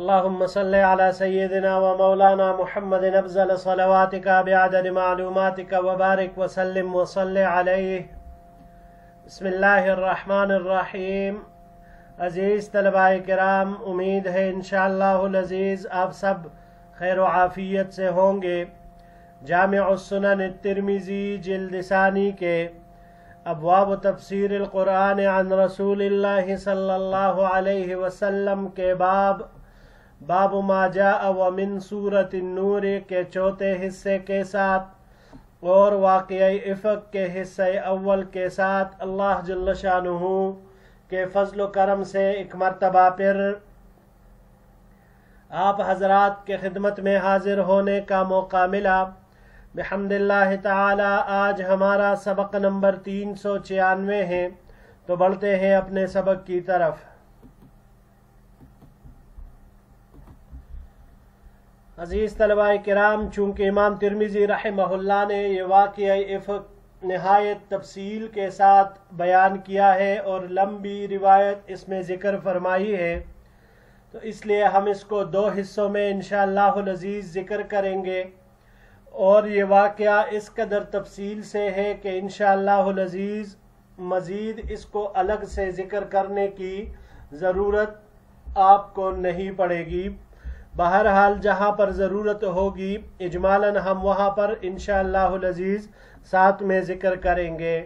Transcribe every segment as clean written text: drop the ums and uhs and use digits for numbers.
اللهم صل على سيدنا ومولانا محمد أفضل صلواتك بعدد معلوماتك وبارك وسلم وصل عليه. بسم اللہ الرحمن الرحیم. عزیز طلباء کرام، امید ہے انشاءاللہ العزیز آپ سب خیر و عافیت سے ہوں گے. جامع السنن الترمذی جلد ثانی کے ابواب تفسیر القرآن عن رسول اللہ صلی اللہ علیہ وسلم کے باب ما جاء ومن سورۃ النور کے چوتھے حصے کے ساتھ اور واقعہ افق کے حصہ اول کے ساتھ اللہ جل شانہ کے فضل و کرم سے ایک مرتبہ پھر آپ حضرات کے خدمت میں حاضر ہونے کا موقع ملا. بحمد اللہ تعالی آج ہمارا سبق نمبر 396 ہے، تو بڑھتے ہیں اپنے سبق کی طرف. عزیز طلباء کرام، چونکہ امام ترمذی رحمہ اللہ نے یہ واقعہ افق نہایت تفصیل کے ساتھ بیان کیا ہے اور لمبی روایت اس میں ذکر فرمائی ہے، تو اس لیے ہم اس کو 2 حصوں میں انشاءاللہ العزیز ذکر کریں گے. اور یہ واقعہ اس قدر تفصیل سے ہے کہ انشاءاللہ العزیز مزید اس کو الگ سے ذکر کرنے کی ضرورت آپ کو نہیں پڑے گی. بہرحال جہاں پر ضرورت ہوگی اجمالاً ہم وہاں پر انشاءاللہ العزیز ساتھ میں ذکر کریں گے.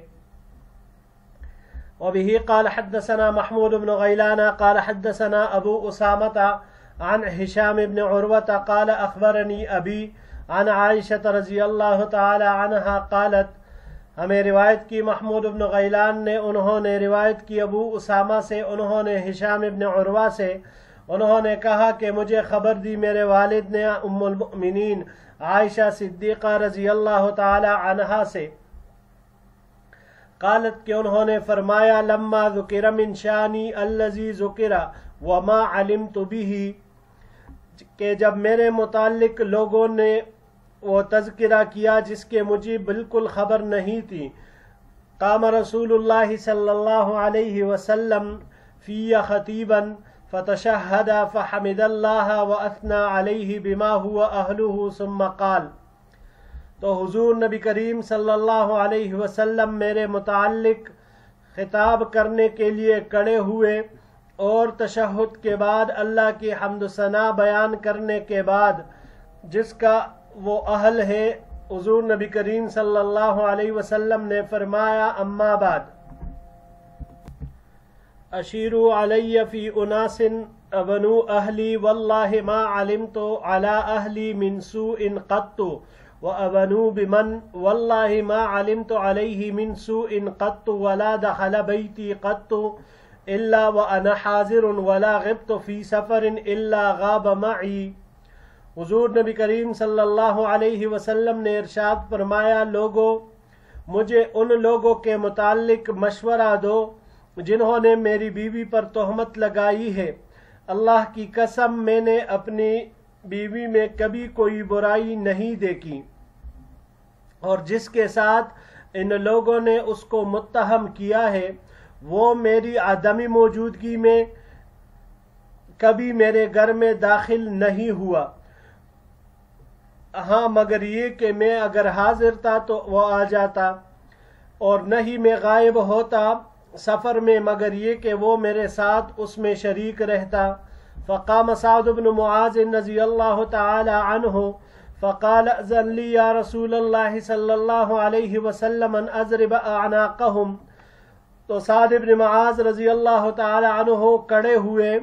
وبه قال حدثنا محمود بن غيلان قال حدثنا ابو اسامة عن هشام بن عروة قال اخبرني ابي عن عائشة رضی اللہ تعالی عنہا قالت. ہمیں روایت کی محمود بن غیلان نے، انہوں نے روایت کی ابو اسامہ سے، انہوں نے ہشام بن عروہ سے، انہوں نے کہا کہ مجھے خبر دی میرے والد نے ام المؤمنین عائشہ صدیقہ رضی اللہ تعالی عنہا سے. قالت کہ انہوں نے فرمایا لما ذکر من شانی الذی ذکر وما علمت به، کہ جب میرے متعلق لوگوں نے وہ تذکرہ کیا جس کے مجھے بالکل خبر نہیں تھی. قام رسول اللہ صلی اللہ علیہ وسلم فی خطیبا فتشہد فحمد اللہ واثنى علیہ بما هو اہلہ ثم قال. تو حضور نبی کریم صلی اللہ علیہ وسلم میرے متعلق خطاب کرنے کے لیے کھڑے ہوئے اور تشہد کے بعد اللہ کی حمد و ثنا بیان کرنے کے بعد جس کا وہ اہل ہے، حضور نبی کریم صلی اللہ علیہ وسلم نے فرمایا اما بعد اشیروا علی فی اناس بنو اہلی واللہ ما علمت علی اہلی من سوء قط وابنوا بمن واللہ ما علمت علیہ من سوء قط ولا دخل بیتی قط الا وانا حاضر ولا غبت فی سفر الا غاب معی. حضور نبی کریم صلی اللہ علیہ وسلم نے ارشاد فرمایا لوگو، مجھے ان لوگوں کے متعلق مشورہ دو جنہوں نے میری بیوی پر تہمت لگائی ہے. اللہ کی قسم میں نے اپنی بیوی میں کبھی کوئی برائی نہیں دیکھی، اور جس کے ساتھ ان لوگوں نے اس کو متہم کیا ہے وہ میری عدمی موجودگی میں کبھی میرے گھر میں داخل نہیں ہوا. ہاں مگر یہ کہ میں اگر حاضر تھا تو وہ آ جاتا، اور نہیں میں غائب ہوتا سفر میں مگر یہ کہ وہ میرے ساتھ اس میں شریک رہتا. فقام سعد بن معاذ رضی اللہ تعالی عنہ فقال اذن لی یا رسول اللہ صلی اللہ علیہ وسلم ان اضرب اعناقہم. تو سعد بن معاذ رضی اللہ تعالی عنہ کھڑے ہوئے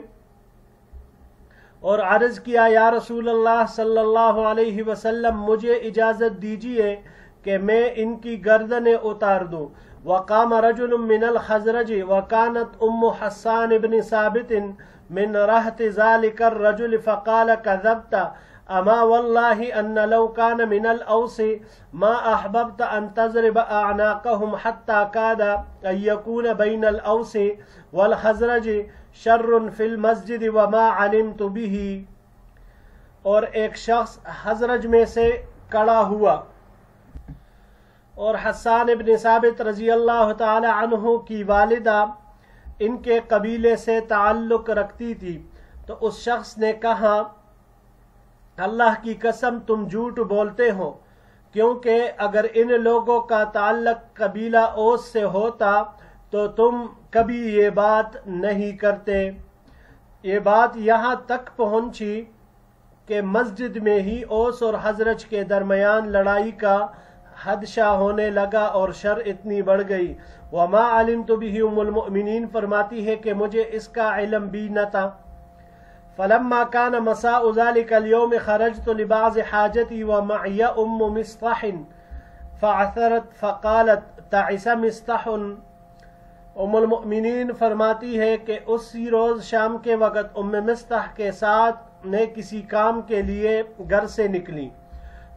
اور عرض کیا یا رسول اللہ صلی اللہ علیہ وسلم مجھے اجازت دیجیے کہ میں ان کی گردنیں اتار دوں. وقام رجل من الخزرج وكانت ام حسان بن ثابت من رهط ذلك الرجل فقال كذبت اما والله ان لو كان من الاوس ما احببت ان تضرب اعناقهم حتى كاد ان يكون بين الاوس والخزرج شر فی المسجد وما علمت به. اور ایک شخص خزرج میں سے کھڑا ہوا اور حسان ابن ثابت رضی اللہ تعالی عنہ کی والدہ ان کے قبیلے سے تعلق رکھتی تھی. تو اس شخص نے کہا اللہ کی قسم تم جھوٹ بولتے ہو، کیونکہ اگر ان لوگوں کا تعلق قبیلہ اوس سے ہوتا تو تم کبھی یہ بات نہیں کرتے۔ یہ بات یہاں تک پہنچی کہ مسجد میں ہی اوس اور خزرج کے درمیان لڑائی کا حادثہ ہونے لگا اور شر اتنی بڑھ گئی۔ وما علمت به ام المؤمنین فرماتی ہے کہ مجھے اس کا علم بھی نہ تھا۔ فلما كان مساء ذلك اليوم خرجت لبعض حاجتي ومعي ام مصطح فعثرت فقالت تعس مصطح۔ ام المؤمنین فرماتی ہے کہ اسی روز شام کے وقت ام مصطح کے ساتھ نے کسی کام کے لیے گھر سے نکلی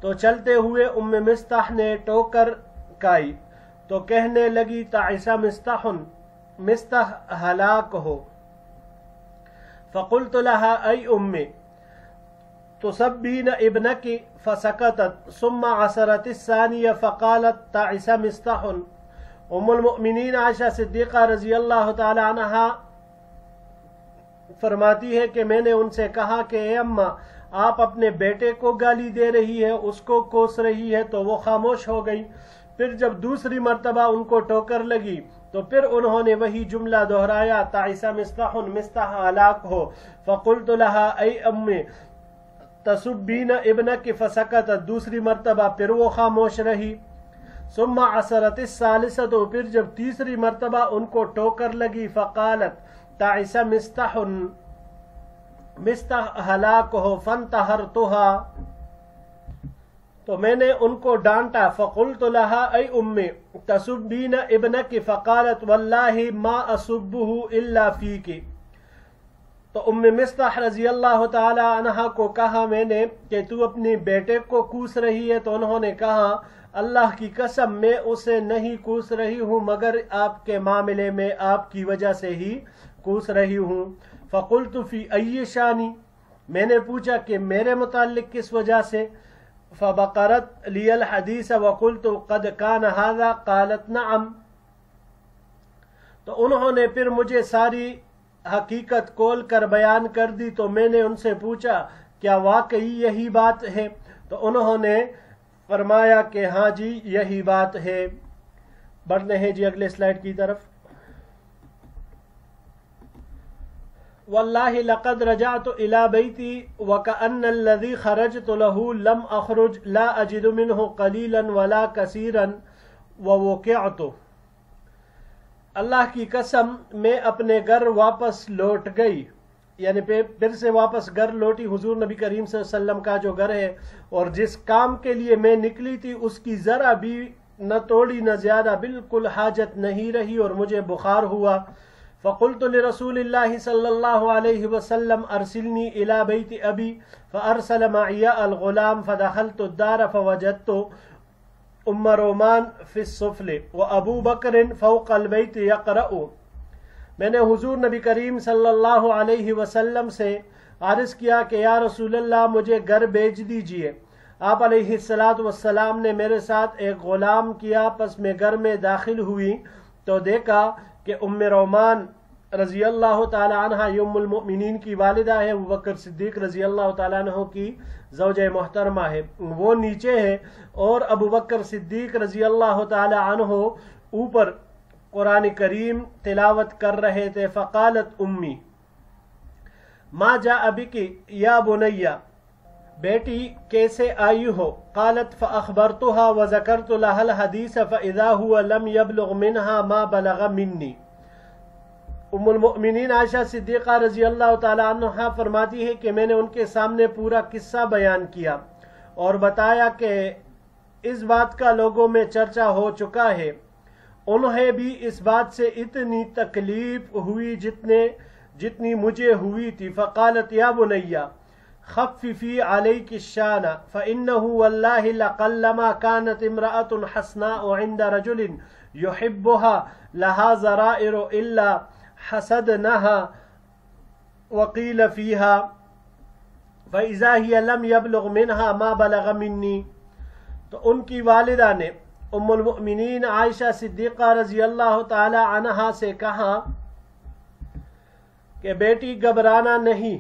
تو چلتے ہوئے ام مصطح نے ٹوکر کائی تو کہنے لگی تعس مصطح، مصطح ہلاک ہو۔ فقلت لها ای امی تصبین ابنک فسکتت ثم عصرت الثانیہ فقالت تعس مصطح۔ ام المؤمنین عائشہ صدیقہ رضی اللہ تعالی عنہا فرماتی ہے کہ میں نے ان سے کہا کہ اے اماں، آپ اپنے بیٹے کو گالی دے رہی ہے، اس کو کوس رہی ہے، تو وہ خاموش ہو گئی۔ پھر جب دوسری مرتبہ ان کو ٹوکر لگی تو پھر انہوں نے وہی جملہ دہرایا تعس مصطح، مصطح ہلاک ہو۔ فقلت لها ای امی تسبین ابنک فسکتت، دوسری مرتبہ پھر وہ خاموش رہی۔ ثم عصرت الثالثۃ، پھر جب تیسری مرتبہ ان کو ٹوکر لگی فقالت تعس مصطح، مصطح ہلاک ہو۔ فانتہرتها، تو میں نے ان کو ڈانٹا۔ فقلت لها ای امی تسبین ابنک فقالت واللہ ما اسبہ الا فیک۔ تو ام مصطح رضی اللہ تعالی عنہا کو کہا میں نے کہ تو اپنے بیٹے کو کوس رہی ہے، تو انہوں نے کہا اللہ کی قسم میں اسے نہیں کوس رہی ہوں مگر آپ کے معاملے میں آپ کی وجہ سے ہی کوس رہی ہوں۔ فقلت فی ای شانی، میں نے پوچھا کہ میرے متعلق کس وجہ سے؟ فبقرت لی الحدیث وقلت قد کان هذا قالت نعم، تو انہوں نے پھر مجھے ساری حقیقت کھول کر بیان کر دی۔ تو میں نے ان سے پوچھا کیا واقعی یہی بات ہے؟ تو انہوں نے فرمایا کہ ہاں جی یہی بات ہے۔ بڑھتے ہیں جی اگلے سلائیڈ کی طرف۔ واللہ لقد رجعت الى بیتی وکأن الذی خرجت له لم اخرج لا اجد منه قلیلا ولا کثیرا ووقعت۔ اللہ کی قسم میں اپنے گھر واپس لوٹ گئی، یعنی پھر سے واپس گھر لوٹی۔ حضور نبی کریم صلی اللہ علیہ وسلم کا جو گھر ہے اور جس کام کے لیے میں نکلی تھی اس کی ذرا بھی نہ توڑی نہ زیادہ، بالکل حاجت نہیں رہی اور مجھے بخار ہوا۔ فقلت لرسول اللہ صلی اللہ علیہ وسلم ارسلنی الى بیت ابی فارسل معی الغلام فدخلت الدار فوجدت ام رومان فی السفل وابو بکر فوق البیت یقرأ۔ میں نے حضور نبی کریم صلی اللہ علیہ وسلم سے عرض کیا کہ یا رسول اللہ مجھے گھر بھیج دیجئے۔ آپ علیہ السلام نے میرے ساتھ ایک غلام کیا، پس میں گھر میں داخل ہوئی تو دیکھا کہ ام رومان رضی اللہ تعالی عنہ یہ ام المؤمنین کی والدہ ہے، ابو بکر صدیق رضی اللہ تعالی عنہ کی زوجہ محترمہ ہے، وہ نیچے ہے اور ابو بکر صدیق رضی اللہ تعالی عنہ اوپر قرآن کریم تلاوت کر رہے تھے۔ فقالت امی ما جاء بک یا بنیہ، بیٹی کیسے آئی ہو؟ قالت فاخبرتها وذکرت لها الحدیث فاذا هو لم يبلغ منها ما بلغ منی۔ ام المؤمنین عائشہ صدیقہ رضی اللہ تعالی عنہ فرماتی ہے کہ میں نے ان کے سامنے پورا قصہ بیان کیا اور بتایا کہ اس بات کا لوگوں میں چرچا ہو چکا ہے، انہیں بھی اس بات سے اتنی تکلیف ہوئی جتنی مجھے ہوئی تھی۔ فقالت یا بنیہ خففی علیک الشان فإنه واللہ لقلما كانت امرأة حسناء عند رجل يحبها لها ذرائر الا حسدنها وقیل فيها فإذا هي لم يبلغ منها ما بلغ منی۔ تو ان کی والدہ نے ام المؤمنین عائشہ صدیقہ رضی اللہ تعالی عنہا سے کہا کہ بیٹی گھبرانا نہیں،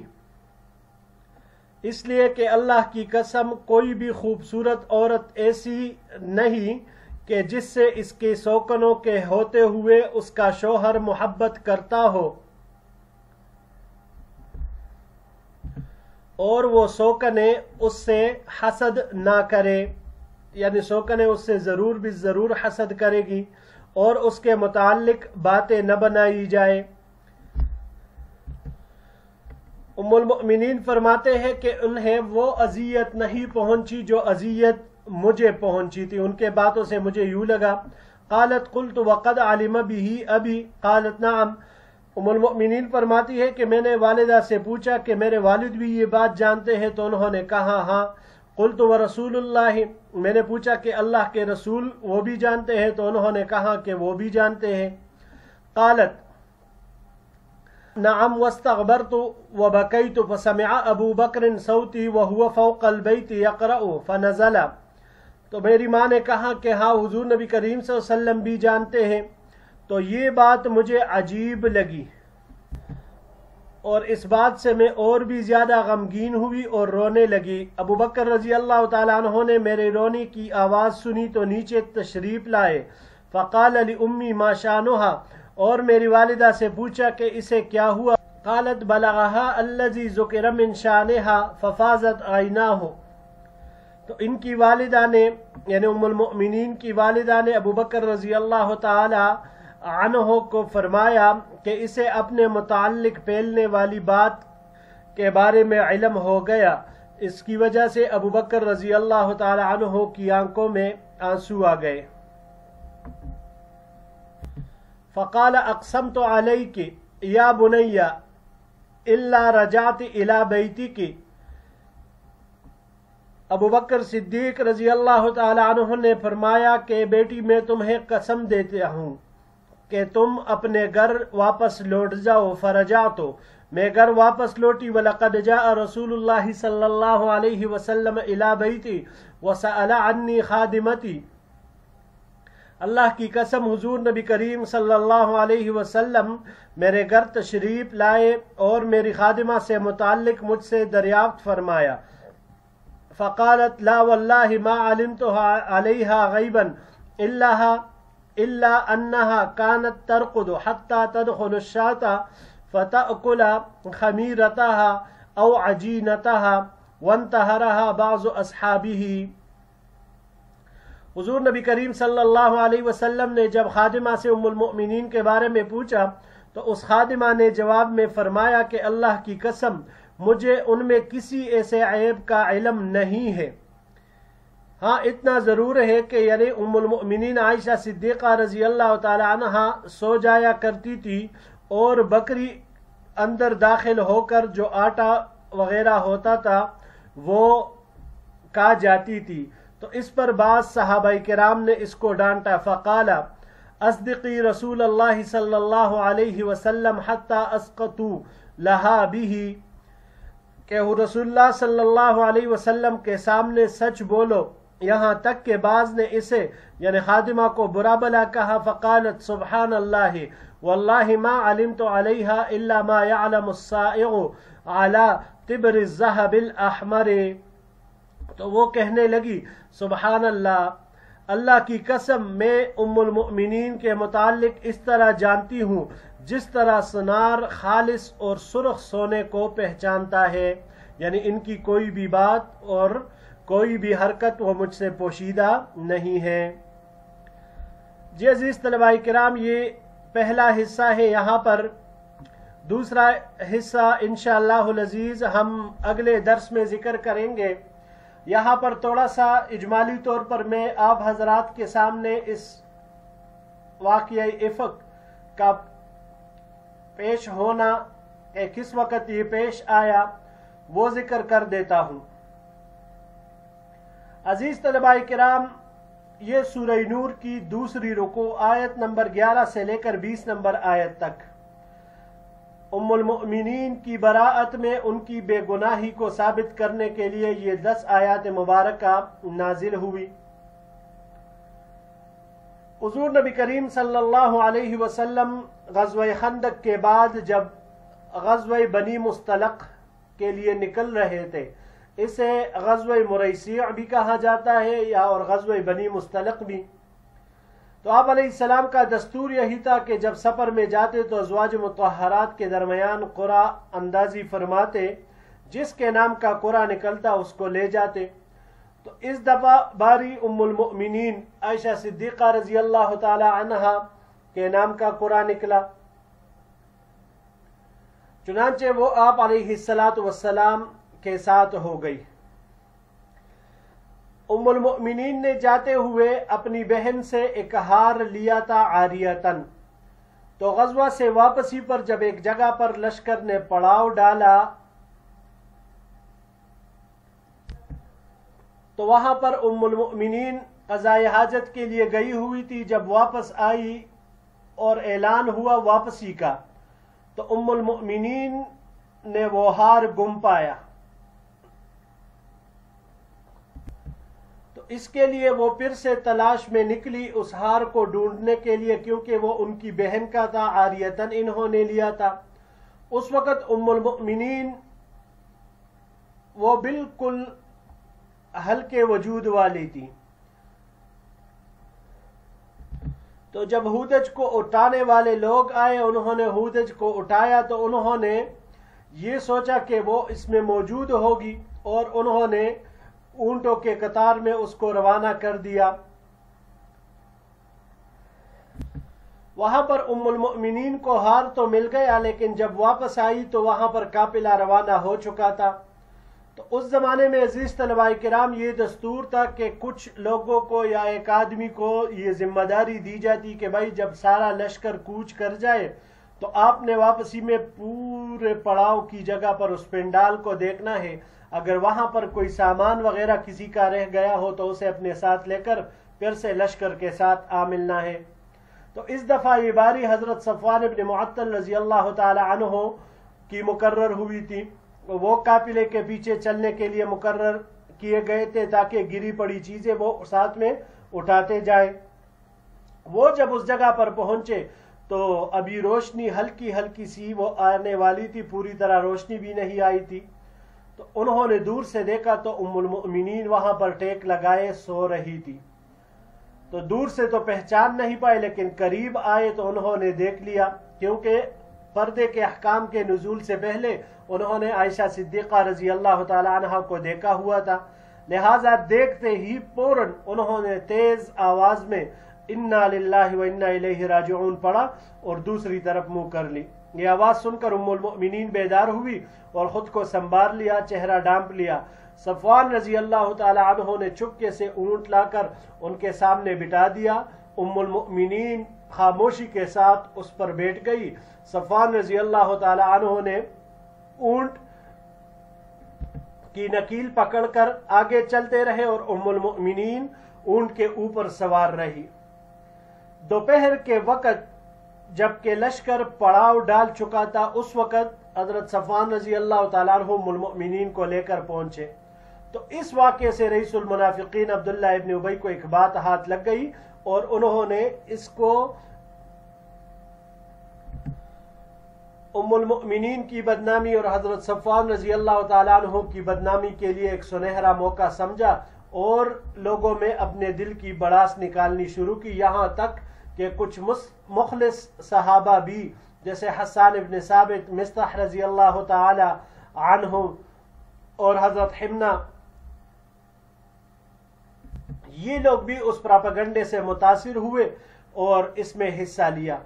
اس لیے کہ اللہ کی قسم کوئی بھی خوبصورت عورت ایسی نہیں کہ جس سے اس کے سوکنوں کے ہوتے ہوئے اس کا شوہر محبت کرتا ہو اور وہ سوکنے اس سے حسد نہ کرے، یعنی سوکنے اس سے ضرور بھی ضرور حسد کرے گی اور اس کے متعلق باتیں نہ بنائی جائے۔ ام المؤمنین فرماتے ہیں کہ انہیں وہ اذیت نہیں پہنچی جو اذیت مجھے پہنچی تھی، ان کے باتوں سے مجھے یوں لگا۔ قالت قلت وقد علم به ابی قالت نعم، ام المؤمنین فرماتی ہے کہ میں نے والدہ سے پوچھا کہ میرے والد بھی یہ بات جانتے ہیں، تو انہوں نے کہا ہاں۔ قلت ورسول اللہ، میں نے پوچھا کہ اللہ کے رسول وہ بھی جانتے ہیں، تو انہوں نے کہا کہ وہ بھی جانتے ہیں۔ قالت نعم واستغبرت وبكيت فسمع ابو بکر صوتی وهو فوق البيت يقرأ فنزل، تو میری ماں نے کہا کہ ہاں حضور نبی کریم صلی اللہ علیہ وسلم بھی جانتے ہیں، تو یہ بات مجھے عجیب لگی اور اس بات سے میں اور بھی زیادہ غمگین ہوئی اور رونے لگی۔ ابو بکر رضی اللہ تعالیٰ عنہ نے میرے رونے کی آواز سنی تو نیچے تشریف لائے۔ فقال لأمی ما شانها، اور میری والدہ سے پوچھا کہ اسے کیا ہوا۔ قالت بلغها الذی ذکر من شانها ففاضت عیناہ، تو ان کی والدہ نے یعنی ام المؤمنین کی والدہ نے ابو بکر رضی اللہ تعالی عنہ کو فرمایا کہ اسے اپنے متعلق پھیلنے والی بات کے بارے میں علم ہو گیا، اس کی وجہ سے ابو بکر رضی اللہ تعالی عنہ کی آنکھوں میں آنسو آ گئے۔ فقال اقسمت علیک یا بنی الا رجعت الی بیتک، ابو بکر صدیق رضی اللہ تعالی عنہ نے فرمایا کہ بیٹی میں تمہیں قسم دیتا ہوں کہ تم اپنے گھر واپس لوٹ جاؤ۔ فرجعت، میں گھر واپس لوٹی۔ وَلَقَدْ جَاءَ رسول اللہ صلی اللہ علیہ وسلم الی بیتی وسأل عنی خادمتی، اللہ کی قسم حضور نبی کریم صلی اللہ علیہ وسلم میرے گھر تشریف لائے اور میری خادمہ سے متعلق مجھ سے دریافت فرمایا۔ فقالت لا واللہ ما علمتها علیہا غیبا الا انها كانت ترقد حتى تدخل الشاة فتأكل خميرتها او عجينتها وانتهرها بعض اصحابه۔ حضور نبی کریم صلی اللہ علیہ وسلم نے جب خادمہ سے ام المؤمنین کے بارے میں پوچھا تو اس خادمہ نے جواب میں فرمایا کہ اللہ کی قسم مجھے ان میں کسی ایسے عیب کا علم نہیں ہے، ہاں اتنا ضرور ہے کہ یعنی ام المؤمنین عائشہ صدیقہ رضی اللہ تعالی عنہا سو جایا کرتی تھی اور بکری اندر داخل ہو کر جو آٹا وغیرہ ہوتا تھا وہ کھا جاتی تھی، تو اس پر بعض صحابہ کرام نے اس کو ڈانٹا۔ فقال اصدقی رسول اللہ صلی اللہ علیہ وسلم حتی اسقطوا لہا به، کہ رسول اللہ صلی اللہ علیہ وسلم کے سامنے سچ بولو، یہاں تک کہ بعض نے اسے یعنی خادمہ کو برا بلا کہا۔ فقالت سبحان اللہ واللہ ما علمت علیہا الا ما يعلم الصائغ علی تبر الذهب الاحمر، تو وہ کہنے لگی سبحان اللہ، اللہ کی قسم میں ام المؤمنین کے متعلق اس طرح جانتی ہوں جس طرح سنار خالص اور سرخ سونے کو پہچانتا ہے، یعنی ان کی کوئی بھی بات اور کوئی بھی حرکت وہ مجھ سے پوشیدہ نہیں ہے۔ جی عزیز طلباء کرام، یہ پہلا حصہ ہے، یہاں پر دوسرا حصہ انشاءاللہ العزیز ہم اگلے درس میں ذکر کریں گے۔ یہاں پر تھوڑا سا اجمالی طور پر میں آپ حضرات کے سامنے اس واقعہ افق کا پیش ہونا کہ کس وقت یہ پیش آیا وہ ذکر کر دیتا ہوں۔ عزیز طلباء کرام، یہ سورہ نور کی دوسری رکوع آیت نمبر 11 سے لے کر 20 نمبر آیت تک ام المؤمنین کی براءت میں ان کی بے گناہی کو ثابت کرنے کے لیے یہ 10 آیات مبارکہ نازل ہوئی۔ حضور نبی کریم صلی اللہ علیہ وسلم غزوہ خندق کے بعد جب غزوہ بنی مصطلق کے لیے نکل رہے تھے اسے غزوہ مريسيع بھی کہا جاتا ہے یا اور غزوہ بنی مستلق بھی۔ تو آپ علیہ السلام کا دستور یہی تھا کہ جب سفر میں جاتے تو ازواج مطہرات کے درمیان قرعہ اندازی فرماتے، جس کے نام کا قرعہ نکلتا اس کو لے جاتے۔ تو اس دفعہ باری ام المؤمنین عائشہ صدیقہ رضی اللہ تعالی عنہا کے نام کا قرعہ نکلا، چنانچہ وہ آپ علیہ السلام کے ساتھ ہو گئی۔ ام المؤمنین نے جاتے ہوئے اپنی بہن سے ایک ہار لیا تھا عاریتن، تو غزوہ سے واپسی پر جب ایک جگہ پر لشکر نے پڑاؤ ڈالا تو وہاں پر ام المؤمنین قضائے حاجت کے لیے گئی ہوئی تھی۔ جب واپس آئی اور اعلان ہوا واپسی کا تو ام المؤمنین نے وہ ہار گم پایا، تو اس کے لیے وہ پھر سے تلاش میں نکلی اس ہار کو ڈھونڈنے کے لیے، کیونکہ وہ ان کی بہن کا تھا، عاریتن انہوں نے لیا تھا۔ اس وقت ام المؤمنین وہ بالکل ہلکے وجود والی تھی، تو جب ہودج کو اٹھانے والے لوگ آئے، انہوں نے ہودج کو اٹھایا تو انہوں نے یہ سوچا کہ وہ اس میں موجود ہوگی، اور انہوں نے اونٹوں کے قطار میں اس کو روانہ کر دیا۔ وہاں پر ام المؤمنین کو ہار تو مل گیا، لیکن جب واپس آئی تو وہاں پر قافلہ روانہ ہو چکا تھا۔ تو اس زمانے میں عزیز طلباء کرام یہ دستور تھا کہ کچھ لوگوں کو یا ایک آدمی کو یہ ذمہ داری دی جاتی کہ بھائی جب سارا لشکر کوچ کر جائے تو آپ نے واپسی میں پورے پڑاؤ کی جگہ پر اس پنڈال کو دیکھنا ہے، اگر وہاں پر کوئی سامان وغیرہ کسی کا رہ گیا ہو تو اسے اپنے ساتھ لے کر پھر سے لشکر کے ساتھ آ ملنا ہے۔ تو اس دفعہ یہ باری حضرت صفوان بن معطل رضی اللہ تعالی عنہ کی مقرر ہوئی تھی، وہ قافلے کے پیچھے چلنے کے لیے مقرر کیے گئے تھے تاکہ گری پڑی چیزیں وہ ساتھ میں اٹھاتے جائیں۔ وہ جب اس جگہ پر پہنچے تو ابھی روشنی ہلکی ہلکی سی وہ آنے والی تھی، پوری طرح روشنی بھی نہیں آئی تھی۔ تو انہوں نے دور سے دیکھا تو ام المؤمنین وہاں پر ٹیک لگائے سو رہی تھی، تو دور سے تو پہچان نہیں پائے، لیکن قریب آئے تو انہوں نے دیکھ لیا، کیونکہ پردے کے احکام کے نزول سے پہلے انہوں نے عائشہ صدیقہ رضی اللہ تعالی عنہا کو دیکھا ہوا تھا، لہٰذا دیکھتے ہی فوراً انہوں نے تیز آواز میں انا للہ و انا الیہ راجعون پڑھا اور دوسری طرف منہ کر لی۔ یہ آواز سن کر ام المؤمنین بیدار ہوئی اور خود کو سنبھال لیا، چہرہ ڈھانپ لیا۔ صفوان رضی اللہ تعالی عنہ نے چپکے سے اونٹ لا کر ان کے سامنے بٹھا دیا۔ ام المؤمنین خاموشی کے ساتھ اس پر بیٹھ گئی۔ صفوان رضی اللہ تعالی عنہ نے اونٹ کی نکیل پکڑ کر آگے چلتے رہے اور ام المؤمنین اونٹ کے اوپر سوار رہی۔ دوپہر کے وقت جبکہ لشکر پڑاؤ ڈال چکا تھا، اس وقت حضرت صفوان رضی اللہ تعالیٰ عنہ ام المؤمنین کو لے کر پہنچے۔ تو اس واقعے سے رئیس المنافقین عبداللہ ابن ابی کو ایک بات ہاتھ لگ گئی اور انہوں نے اس کو ام المؤمنین کی بدنامی اور حضرت صفوان رضی اللہ تعالیٰ عنہ کی بدنامی کے لیے ایک سنہرا موقع سمجھا اور لوگوں میں اپنے دل کی بڑاس نکالنی شروع کی، یہاں تک کہ کچھ مخلص صحابہ بھی جیسے حسان ابن ثابت، مصطح رضی اللہ تعالی عنہ اور حضرت حمنہ، یہ لوگ بھی اس پراپیگنڈے سے متاثر ہوئے اور اس میں حصہ لیا۔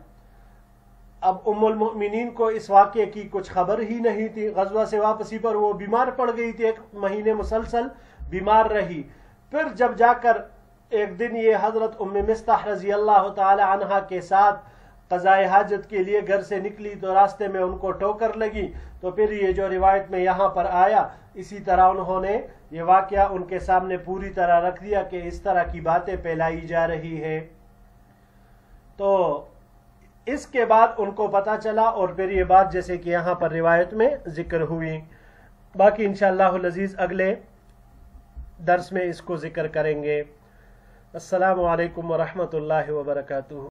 اب ام المؤمنین کو اس واقعے کی کچھ خبر ہی نہیں تھی۔ غزوہ سے واپسی پر وہ بیمار پڑ گئی تھی، 1 مہینے مسلسل بیمار رہی۔ پھر جب جا کر ایک دن یہ حضرت ام مصطح رضی اللہ تعالی عنہا کے ساتھ قضائے حاجت کے لیے گھر سے نکلی تو راستے میں ان کو ٹھوکر لگی، تو پھر یہ جو روایت میں یہاں پر آیا اسی طرح انہوں نے یہ واقعہ ان کے سامنے پوری طرح رکھ دیا کہ اس طرح کی باتیں پھیلائی جا رہی ہے۔ تو اس کے بعد ان کو پتہ چلا اور پھر یہ بات جیسے کہ یہاں پر روایت میں ذکر ہوئی۔ باقی انشاءاللہ العزیز اگلے درس میں اس کو ذکر کریں گے۔ السلام علیکم ورحمۃ اللہ وبرکاتہ۔